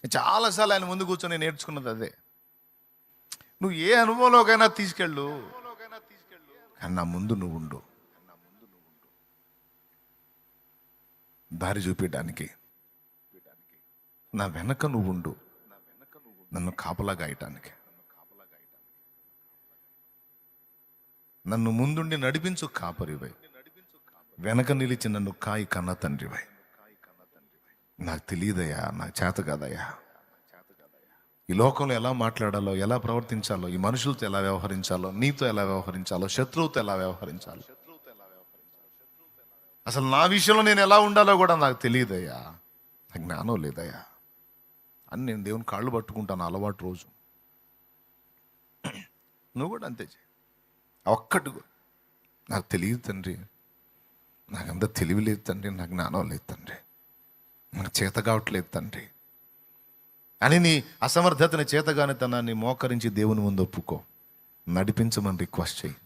చాలాసార్లు ఆయన ముందు కూర్చొని నేర్చుకున్నది అదే. నువ్వు ఏ అనుభవంలోకైనా తీసుకెళ్ళు, కానీ నా ముందు నువ్వు ఉండు, దారి చూపించడానికి. నా వెనక నువ్వు ఉండు, నన్ను కాపలా గాయటానికి. నన్ను ముందుండి నడిపించు కాపరివై, వెనక నిలిచి నన్ను కాయి కన్న తండ్రివై. నాకు తెలియదయ్యా, నాకు చేత కాదయ్యా. ఈ లోకంలో ఎలా మాట్లాడాలో, ఎలా ప్రవర్తించాలో, ఈ మనుషులతో ఎలా వ్యవహరించాలో, నీతో ఎలా వ్యవహరించాలో, శత్రువుతో ఎలా వ్యవహరించాలో, అసలు నా విషయంలో నేను ఎలా ఉండాలో కూడా నాకు తెలియదయ్యా. నాకు జ్ఞానం లేదయ్యా అని నేను దేవుని కాళ్ళు పట్టుకుంటాను అలవాటు రోజు. నువ్వు కూడా అంతే చేయి. ఒక్కటి నాకు తెలియదు తండ్రి, నాకంత తెలివి లేదు తండ్రి, నాకు జ్ఞానం లేదు తండ్రి, నాకు చేత కావట్లేదు తండ్రి అని నీ అసమర్థతని, చేతగానితనాన్ని మోకరించి దేవుని ముందు ఒప్పుకో. నడిపించమని రిక్వెస్ట్ చేయి.